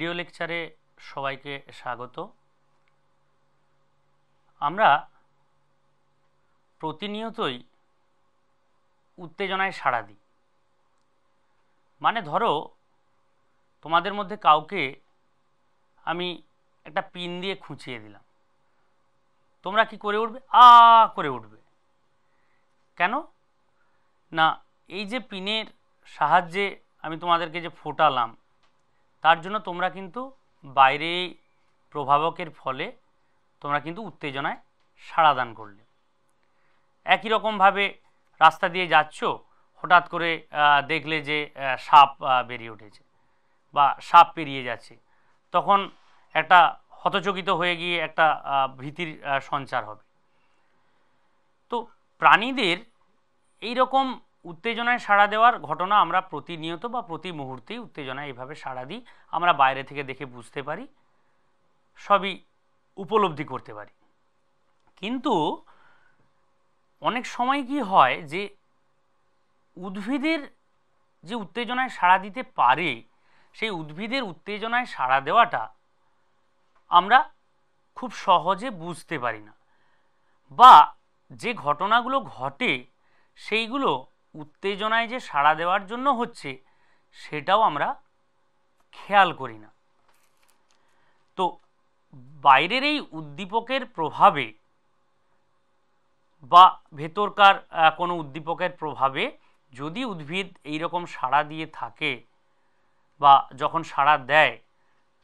Video লেকচারে সবাইকে স্বাগত। আমরা প্রতিনিয়তই উত্তেজনায় সাড়া দিই। মানে ধরো তোমাদের মধ্যে কাউকে আমি একটা পিন দিয়ে খুঁচিয়ে দিলাম, তোমরা কি করে উঠবে? আ করে উঠবে। কেন না, এই যে পিনের সাহায্যে আমি তোমাদেরকে যে ফোটালাম, তার জন্য তোমরা কিন্তু বাইরে প্রভাবকের ফলে তোমরা কিন্তু উত্তেজনায় সাড়া দান করলে। একই রকমভাবে রাস্তা দিয়ে যাচ্ছ, হঠাৎ করে দেখলে যে সাপ বেরিয়ে উঠেছে বা সাপ পেরিয়ে যাচ্ছে, তখন একটা হতচকিত হয়ে গিয়ে একটা ভীতির সঞ্চার হবে। তো প্রাণীদের এই রকম উত্তেজনায় সাড়া দেওয়ার ঘটনা আমরা প্রতিনিয়ত বা প্রতি মুহূর্তেই উত্তেজনায় এইভাবে সাড়া দিই। আমরা বাইরে থেকে দেখে বুঝতে পারি, সবই উপলব্ধি করতে পারি। কিন্তু অনেক সময় কি হয় যে উদ্ভিদের যে উত্তেজনায় সাড়া দিতে পারে, সেই উদ্ভিদের উত্তেজনায় সাড়া দেওয়াটা আমরা খুব সহজে বুঝতে পারি না, বা যে ঘটনাগুলো ঘটে সেইগুলো উত্তেজনায় যে সাড়া দেওয়ার জন্য হচ্ছে সেটাও আমরা খেয়াল করি না। তো বাইরের এই উদ্দীপকের প্রভাবে বা ভেতরকার কোনো উদ্দীপকের প্রভাবে যদি উদ্ভিদ এই রকম সাড়া দিয়ে থাকে বা যখন সাড়া দেয়,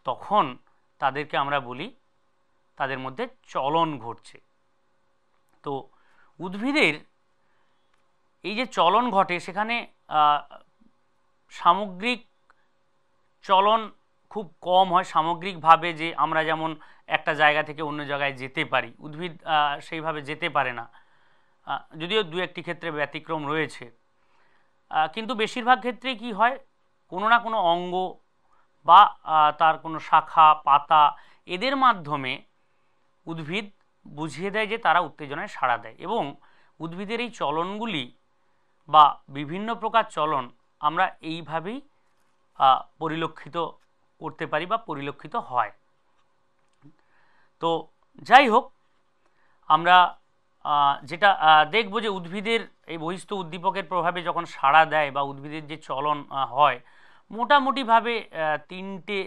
তখন তাদেরকে আমরা বলি তাদের মধ্যে চলন ঘটছে। তো উদ্ভিদের এই যে চলন ঘটে, সেখানে সামগ্রিক চলন খুব কম হয়। সামগ্রিকভাবে যে আমরা যেমন একটা জায়গা থেকে অন্য জায়গায় যেতে পারি, উদ্ভিদ সেইভাবে যেতে পারে না, যদিও দু একটি ক্ষেত্রে ব্যতিক্রম রয়েছে। কিন্তু বেশিরভাগ ক্ষেত্রে কি হয়, কোনো না কোনো অঙ্গ বা তার কোনো শাখা পাতা, এদের মাধ্যমে উদ্ভিদ বুঝিয়ে দেয় যে তারা উত্তেজনায় সাড়া দেয়। এবং উদ্ভিদের এই চলনগুলি বা বিভিন্ন প্রকার চলন আমরা এইভাবেই পরিলক্ষিত করতে পারি বা পরিলক্ষিত হয়। তো যাই হোক, আমরা যেটা দেখব যে উদ্ভিদের এই বহিস্থ উদ্দীপকের প্রভাবে যখন সাড়া দেয় বা উদ্ভিদের যে চলন হয়, মোটামুটিভাবে তিনটে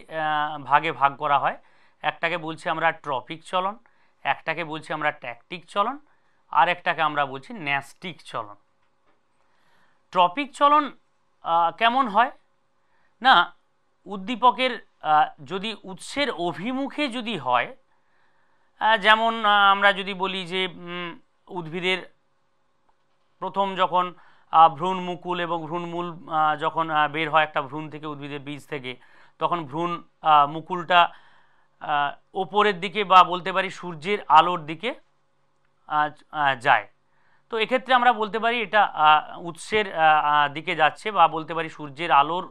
ভাগে ভাগ করা হয়। একটাকে বলছি আমরা ট্রপিক চলন, একটাকে বলছি আমরা ট্যাকটিক চলন, আর একটাকে আমরা বলছি ন্যাস্টিক চলন। ট্রপিক চলন কেমন হয় না, উদ্দীপকের যদি উৎসের অভিমুখে যদি হয়, যেমন আমরা যদি বলি যে উদ্ভিদের প্রথম যখন ভ্রূণ মুকুল এবং ভ্রূণমূল যখন বের হয় একটা ভ্রূণ থেকে, উদ্ভিদের বীজ থেকে, তখন ভ্রূণ মুকুলটা ওপরের দিকে বা বলতে পারি সূর্যের আলোর দিকে যায়। তো এক্ষেত্রে আমরা বলতে পারি এটা উৎসের দিকে যাচ্ছে, বা বলতে পারি সূর্যের আলোর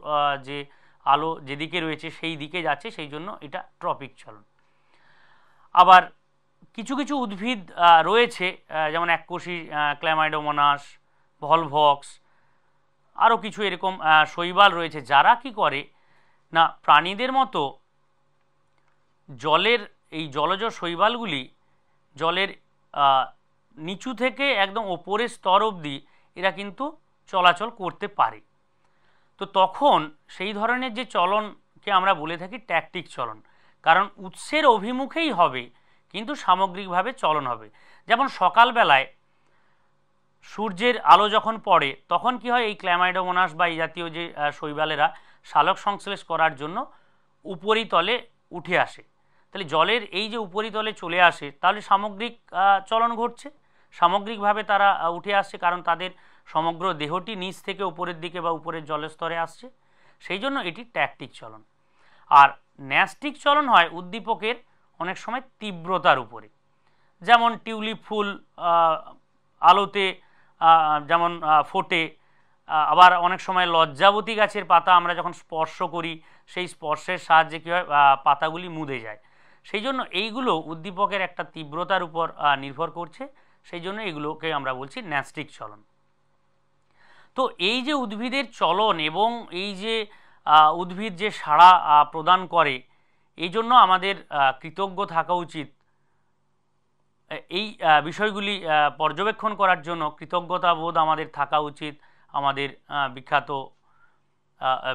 যে আলো যেদিকে রয়েছে সেই দিকে যাচ্ছে, সেই জন্য এটা ট্রপিক চলন। আবার কিছু কিছু উদ্ভিদ রয়েছে, যেমন এককোষী ক্ল্যামাইডোমোনাস, ভলভক্স, আরও কিছু এরকম শৈবাল রয়েছে, যারা কি করে না প্রাণীদের মতো জলের এই জলজ শৈবালগুলি জলের নিচু থেকে একদম ওপরের স্তর অবধি এরা কিন্তু চলাচল করতে পারে। তো তখন সেই ধরনের যে চলনকে আমরা বলে থাকি ট্যাকটিক চলন, কারণ উৎসের অভিমুখেই হবে কিন্তু সামগ্রিকভাবে চলন হবে। যেমন সকালবেলায় সূর্যের আলো যখন পড়ে, তখন কি হয়, এই ক্ল্যামাইডোমোনাস বা এই জাতীয় যে শৈবালেরা সালোক সংশ্লেষ করার জন্য উপরিতলে উঠে আসে। তাহলে জলের এই যে উপরিতলে চলে আসে, তাহলে সামগ্রিক চলন ঘটছে, সামগ্রিকভাবে তারা উঠে আসছে, কারণ তাদের সমগ্র দেহটি নিচ থেকে উপরের দিকে বা উপরের জলের স্তরে আসছে, সেই জন্য এটি ট্যাকটিক চলন। আর ন্যাস্টিক চলন হয় উদ্দীপকের অনেক সময় তীব্রতার উপরে। যেমন টিউলিপ ফুল আলোতে যেমন ফোটে, আবার অনেক সময় লজ্জাবতী গাছের পাতা আমরা যখন স্পর্শ করি, সেই স্পর্শের সাহায্যে কী হয়, পাতাগুলি মুদে যায়। সেই জন্য এইগুলো উদ্দীপকের একটা তীব্রতার উপর নির্ভর করছে, সেই জন্য এগুলোকে আমরা বলছি ন্যাস্টিক চলন। তো এই যে উদ্ভিদের চলন এবং এই যে উদ্ভিদ যে সাড়া প্রদান করে, এই জন্য আমাদের কৃতজ্ঞ থাকা উচিত। এই বিষয়গুলি পর্যবেক্ষণ করার জন্য কৃতজ্ঞতা বোধ আমাদের থাকা উচিত আমাদের বিখ্যাত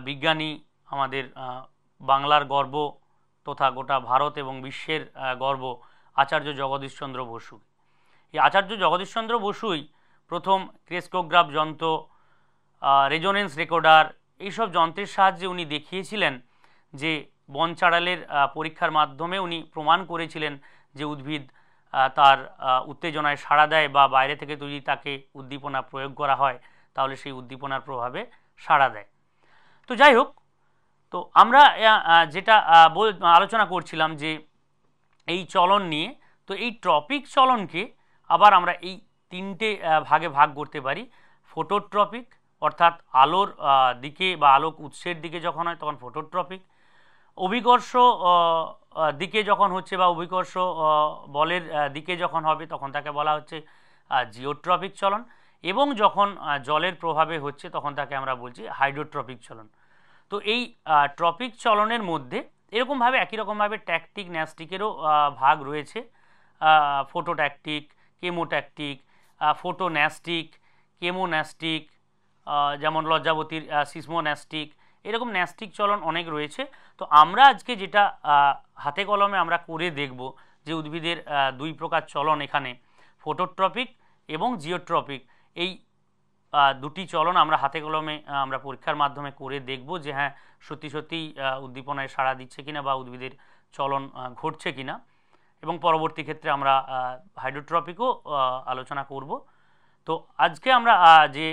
বিজ্ঞানী, আমাদের বাংলার গর্ব তথা গোটা ভারত এবং বিশ্বের গর্ব আচার্য জগদীশচন্দ্র বসু। এই আচার্য জগদীশচন্দ্র বসুই প্রথম ক্রেস্কোগ্রাফ যন্ত্র, রেজোনেন্স রেকর্ডার, এইসব যন্ত্রের সাহায্যে উনি দেখিয়েছিলেন যে বন চাড়ালের পরীক্ষার মাধ্যমে উনি প্রমাণ করেছিলেন যে উদ্ভিদ তার উত্তেজনায় সাড়া দেয় বা বাইরে থেকে যদি তাকে উদ্দীপনা প্রয়োগ করা হয় তাহলে সেই উদ্দীপনার প্রভাবে সাড়া দেয়। তো যাই হোক, তো আমরা যেটা আলোচনা করছিলাম যে এই চলন নিয়ে, তো এই ট্রপিক চলনকে আবার আমরা এই তিনটে ভাগে ভাগ করতে পারি। ফোটোট্রপিক অর্থাৎ আলোর দিকে বা আলোক উৎসের দিকে যখন হয় তখন ফোটোট্রপিক, অভিকর্ষ দিকে যখন হচ্ছে বা অভিকর্ষ বলের দিকে যখন হবে তখন তাকে বলা হচ্ছে জিওট্রপিক চলন, এবং যখন জলের প্রভাবে হচ্ছে তখন তাকে আমরা বলছি হাইড্রোট্রপিক চলন। তো এই ট্রপিক চলনের মধ্যে এরকমভাবে একই রকমভাবে ট্যাকটিক ন্যাস্টিকেরও ভাগ রয়েছে। ফোটোট্যাকটিক, কেমোট্যাকটিক, ফোটোন্যাস্টিক, কেমোন্যাস্টিক, যেমন লজ্জাবতীর সিসমোন্যাস্টিক, এরকম ন্যাস্টিক চলন অনেক রয়েছে। তো আমরা আজকে যেটা হাতে কলমে আমরা করে দেখব যে উদ্ভিদের দুই প্রকার চলন এখানে, ফোটোট্রপিক এবং জিওট্রপিক, এই দুটি চলন আমরা হাতে কলমে আমরা পরীক্ষার মাধ্যমে করে দেখব যে হ্যাঁ সত্যি সত্যিই উদ্দীপনায় সাড়া দিচ্ছে কিনা বা উদ্ভিদের চলন ঘটছে কিনা, এবং পরবর্তী ক্ষেত্রে আমরা হাইড্রোট্রপিকও আলোচনা করব। তো আজকে আমরা যে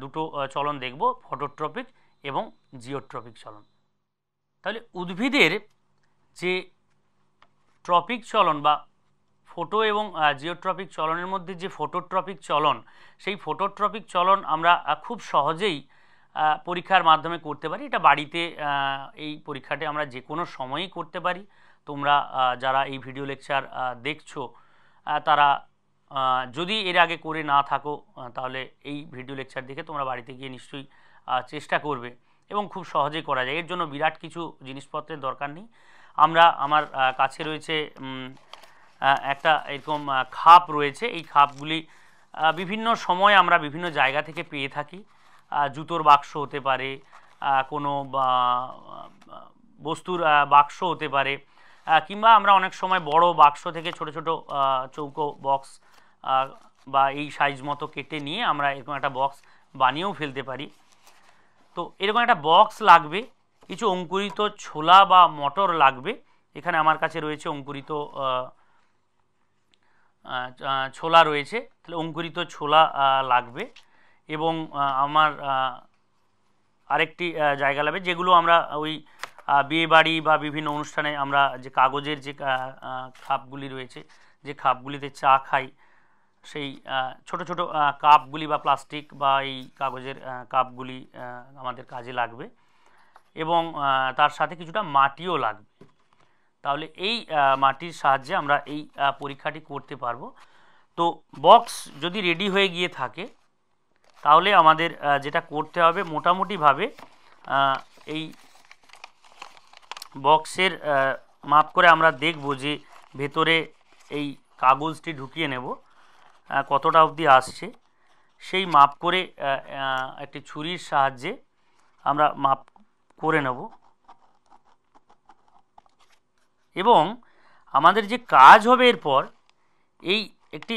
দুটো চলন দেখব, ফটোট্রপিক এবং জিওট্রপিক চলন। তাহলে উদ্ভিদের যে ট্রপিক চলন বা ফোটো এবং জিওট্রপিক চলনের মধ্যে যে ফোটোট্রপিক চলন, সেই ফোটোট্রপিক চলন আমরা খুব সহজেই পরীক্ষার মাধ্যমে করতে পারি। এটা বাড়িতে এই পরীক্ষাটি আমরা যে কোনো সময়ই করতে পারি। তোমরা যারা এই ভিডিও লেকচার দেখছো তারা যদি এর আগে করে না থাকো তাহলে এই ভিডিও লেকচার দেখে তোমরা বাড়িতে গিয়ে নিশ্চয়ই চেষ্টা করবে, এবং খুব সহজেই করা যায়। এর জন্য বিরাট কিছু জিনিসপত্রের দরকার নেই। আমার কাছে রয়েছে একটা এরকম খাপ রয়েছে। এই খাপগুলি বিভিন্ন সময় আমরা বিভিন্ন জায়গা থেকে পেয়ে থাকি। জুতোর বাক্স হতে পারে, কোনো বস্তুর বাক্স হতে পারে, কিংবা আমরা অনেক সময় বড় বাক্স থেকে ছোট ছোট চৌকো বক্স বা এই সাইজ মতো কেটে নিয়ে আমরা এরকম একটা বক্স বানিয়েও ফেলতে পারি। তো এরকম একটা বক্স লাগবে, কিছু অঙ্কুরিত ছোলা বা মটর লাগবে। এখানে আমার কাছে রয়েছে অঙ্কুরিত ছোলা রয়েছে, তাহলে অঙ্কুরিত ছোলা লাগবে, এবং আমার আরেকটি জায়গা লাগবে যেগুলো আমরা ওই বিয়েবাড়ি বা বিভিন্ন অনুষ্ঠানে আমরা যে কাগজের যে কাপগুলি রয়েছে, যে কাপগুলিতে চা খাই, সেই ছোট ছোট কাপগুলি বা প্লাস্টিক বা এই কাগজের কাপগুলি আমাদের কাজে লাগবে, এবং তার সাথে কিছুটা মাটিও লাগবে। তাহলে এই মাটির সাহায্যে আমরা এই পরীক্ষাটি করতে পারবো। তো বক্স যদি রেডি হয়ে গিয়ে থাকে তাহলে আমাদের যেটা করতে হবে, মোটামুটিভাবে এই বক্সের মাপ করে আমরা দেখব যে ভেতরে এই কাগজটি ঢুকিয়ে নেব কতটা অবধি আসছে, সেই মাপ করে একটি ছুরির সাহায্যে আমরা মাপ করে নেব। এবং আমাদের যে কাজ হবে এরপর, এই একটি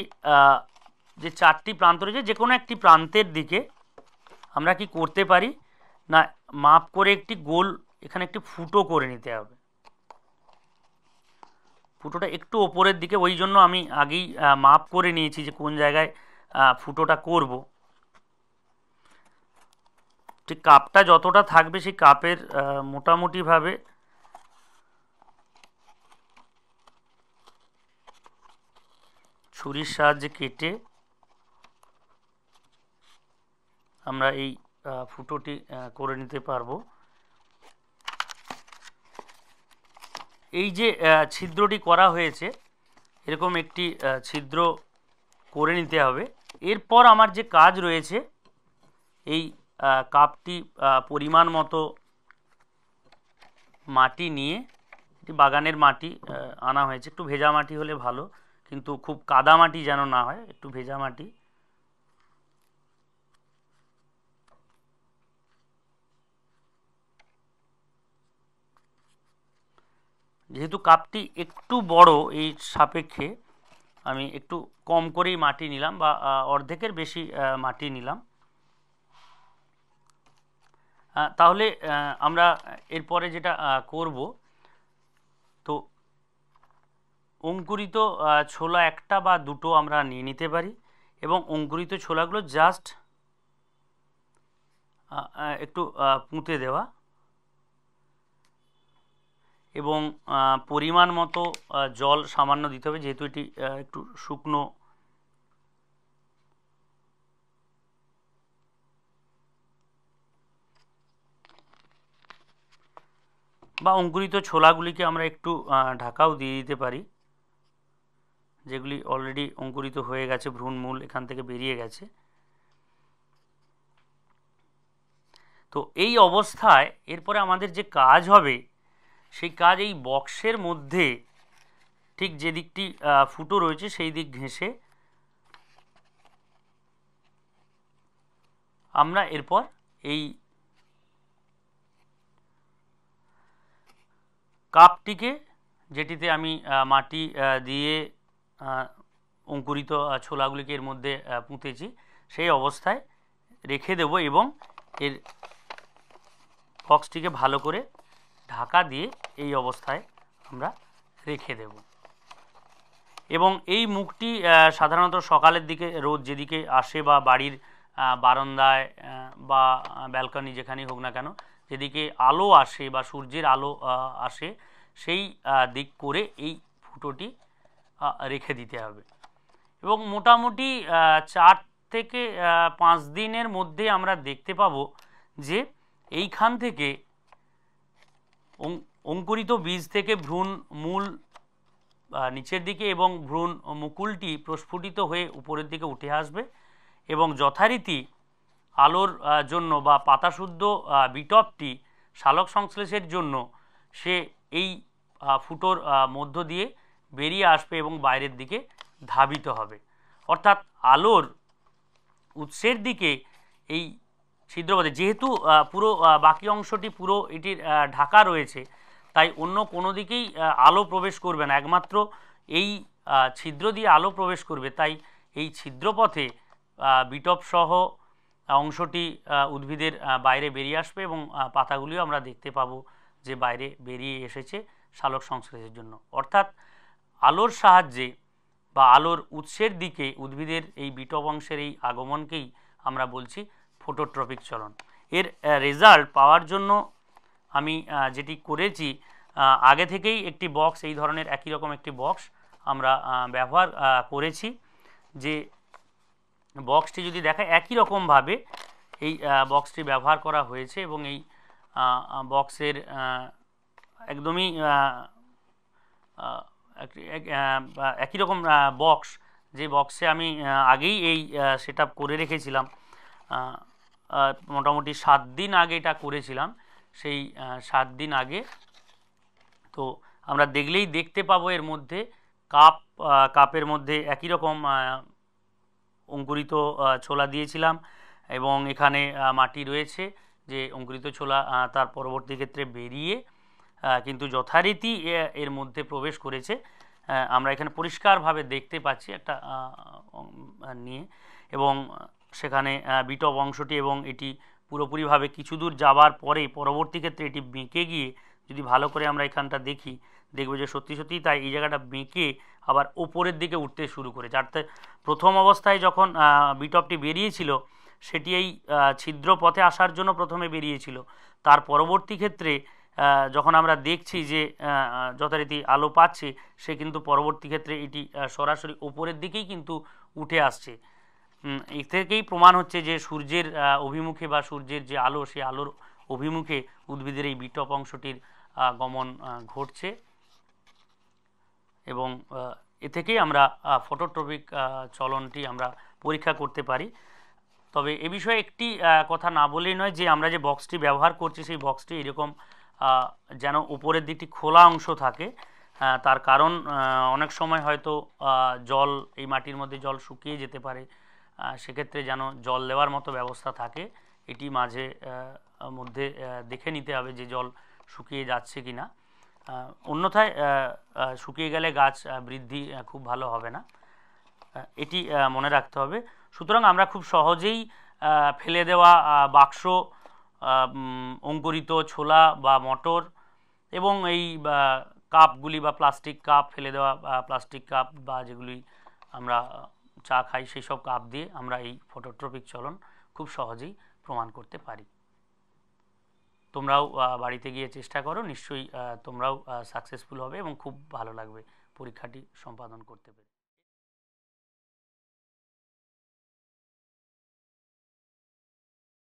যে চারটি প্রান্ত রয়েছে, যে কোনো একটি প্রান্তের দিকে আমরা কি করতে পারি না, মাপ করে একটি গোল এখানে একটি ফুটো করে নিতে হবে। ফুটোটা একটু ওপরের দিকে, ওই জন্য আমি আগেই মাপ করে নিয়েছি যে কোন জায়গায় ফুটোটা করব। ঠিক কাপটা যতটা থাকবে সেই কাপের মোটামুটিভাবে ছুরির সাহায্যে কেটে আমরা এই ফুটোটি করে নিতে পারবো। এই যে ছিদ্রটি করা হয়েছে, এরকম একটি ছিদ্র করে নিতে হবে। এরপর আমার যে কাজ রয়েছে, এই কাপটি পরিমাণ মতো মাটি নিয়ে এটি বাগানের মাটি আনা হয়েছে, একটু ভেজা মাটি হলে ভালো, কিন্তু খুব কাদা মাটি যেন না হয়, একটু ভেজা মাটি। যেহেতু কাপটি একটু বড়, এই সাপেক্ষে আমি একটু কম করেই মাটি নিলাম, বা অর্ধেকের বেশি মাটি নিলাম। তাহলে আমরা এরপরে যেটা করব, তো অঙ্কুরিত ছোলা একটা বা দুটো আমরা নিয়ে নিতে পারি, এবং অঙ্কুরিত ছোলাগুলো জাস্ট একটু পুঁতে দেওয়া, এবং পরিমাণ মতো জল সামান্য দিতে হবে, যেহেতু এটি একটু শুকনো। বা অঙ্কুরিত ছোলাগুলিকে আমরা একটু ঢাকাও দিয়ে দিতে পারি, যেগুলি অলরেডি অঙ্কুরিত হয়ে গেছে, ভ্রূণমূল এখান থেকে বেরিয়ে গেছে। তো এই অবস্থায় এরপরে আমাদের যে কাজ হবে, সেই কাজ এই বক্সের মধ্যে ঠিক যে দিকটি ফুটো রয়েছে সেই দিক ঘেঁষে আমরা এরপর এই কাপটিকে, যেটিতে আমি মাটি দিয়ে অঙ্কুরিত ছোলাগুলিকে এর মধ্যে পুঁতেছি, সেই অবস্থায় রেখে দেব, এবং এর বক্সটিকে ভালো করে ঢাকা দিয়ে এই অবস্থায় আমরা রেখে দেব। এবং এই মুখটি সাধারণত সকালের দিকে রোদ যেদিকে আসে, বা বাড়ির বারান্দায় বা ব্যালকনি যেখানেই হোক না কেন, যেদিকে আলো আসে বা সূর্যের আলো আসে, সেই দিক করে এই ফুটোটি রেখে দিতে হবে। এবং মোটামুটি 4 থেকে 5 দিনের মধ্যে আমরা দেখতে পাবো যে এইখান থেকে অঙ্কুরিত বীজ থেকে ভ্রূণ মূল নিচের দিকে এবং ভ্রূণ মুকুলটি প্রস্ফুটিত হয়ে উপরের দিকে উঠে আসবে, এবং যথারীতি আলোর জন্য বা পাতাশুদ্ধ বিটপটি সালোক সংশ্লেষের জন্য সে এই ফুটোর মধ্য দিয়ে বেরিয়ে আসবে এবং বাইরের দিকে ধাবিত হবে। অর্থাৎ আলোর উৎসের দিকে এই ছিদ্রপথে, যেহেতু পুরো বাকি অংশটি পুরো এটির ঢাকা রয়েছে, তাই অন্য কোনো দিকেই আলো প্রবেশ করবে না, একমাত্র এই ছিদ্র দিয়ে আলো প্রবেশ করবে। তাই এই ছিদ্রপথে বিটপ সহ অংশটি উদ্ভিদের বাইরে বেরিয়ে আসবে, এবং পাতাগুলিও আমরা দেখতে পাবো যে বাইরে বেরিয়ে এসেছে সালোক সংশ্লেষের জন্য। অর্থাৎ আলোর সাহায্যে বা আলোর উৎসের দিকে উদ্ভিদের এই বিটপ অংশের এই আগমনকেই আমরা বলছি ফটোট্রপিক চলন। এর রেজাল্ট পাওয়ার জন্য আমি যেটি করেছি, আগে থেকেই একটি বক্স, এই ধরনের একই রকম একটি বক্স আমরা ব্যবহার করেছি। যে বক্সটি যদি দেখা, একই রকমভাবে এই বক্সটি ব্যবহার করা হয়েছে, এবং এই বক্সের একদমই একই রকম বক্স, যে বক্সে আমি আগেই এই সেট আপ করে রেখেছিলাম, মোটামুটি 7 দিন আগে এটা করেছিলাম। সেই 7 দিন আগে তো আমরা দেখলেই দেখতে পাবো এর মধ্যে কাপের মধ্যে একই রকম অঙ্কুরিত ছোলা দিয়েছিলাম, এবং এখানে মাটি রয়েছে যে অঙ্কুরিত ছোলা তার পরবর্তী ক্ষেত্রে বেরিয়ে কিন্তু যথারীতি এর মধ্যে প্রবেশ করেছে। আমরা এখানে পরিষ্কারভাবে দেখতে পাচ্ছি একটা নিয়ে, এবং সেখানে বিটপ অংশটি, এবং এটি পুরোপুরিভাবে কিছু দূর যাওয়ার পরে পরবর্তী ক্ষেত্রে এটি বেঁকে গিয়ে, যদি ভালো করে আমরা এখানটা দেখি, দেখব যে সত্যি সত্যিই তাই এই জায়গাটা বেঁকে আবার ওপরের দিকে উঠতে শুরু করেছে। অর্থাৎ প্রথম অবস্থায় যখন বিটপটি বেরিয়েছিল, সেটি এই ছিদ্র পথে আসার জন্য প্রথমে বেরিয়েছিল, তার পরবর্তী ক্ষেত্রে যখন আমরা দেখছি যে যথারীতি আলো পাচ্ছে, সে কিন্তু পরবর্তী ক্ষেত্রে এটি সরাসরি ওপরের দিকেই কিন্তু উঠে আসছে। এর থেকেই প্রমাণ হচ্ছে যে সূর্যের অভিমুখে বা সূর্যের যে আলো, সেই আলোর অভিমুখে উদ্ভিদের এই বিটপ অংশটির গমন ঘটছে, এবং এ থেকেই আমরা ফটোট্রপিক চলনটি আমরা পরীক্ষা করতে পারি। তবে এ বিষয়ে একটি কথা না বলেই নয়, যে আমরা যে বক্সটি ব্যবহার করছি, সেই বক্সটি এরকম যেন উপরের দিকটি খোলা অংশ থাকে। তার কারণ অনেক সময় হয়তো জল এই মাটির মধ্যে জল শুকিয়ে যেতে পারে, সেক্ষেত্রে যেন জল দেওয়ার মতো ব্যবস্থা থাকে এটি মাঝে মধ্যে দেখে নিতে হবে যে জল শুকিয়ে যাচ্ছে কি না, অন্যথায় শুকিয়ে গেলে গাছ বৃদ্ধি খুব ভালো হবে না, এটি মনে রাখতে হবে। সুতরাং আমরা খুব সহজেই ফেলে দেওয়া বাক্স, অঙ্কুরিত ছোলা বা মটর এবং এই কাপগুলি বা প্লাস্টিক কাপ, ফেলে দেওয়া প্লাস্টিক কাপ বা যেগুলি আমরা চা খাই সেই সব কাপ দিয়ে আমরা এই ফটোট্রপিক চলন খুব সহজেই প্রমাণ করতে পারি। তোমরাও বাড়িতে গিয়ে চেষ্টা করো, নিশ্চয়ই তোমরাও সাকসেসফুল হবে এবং খুব ভালো লাগবে পরীক্ষাটি সম্পাদন করতে পেরে।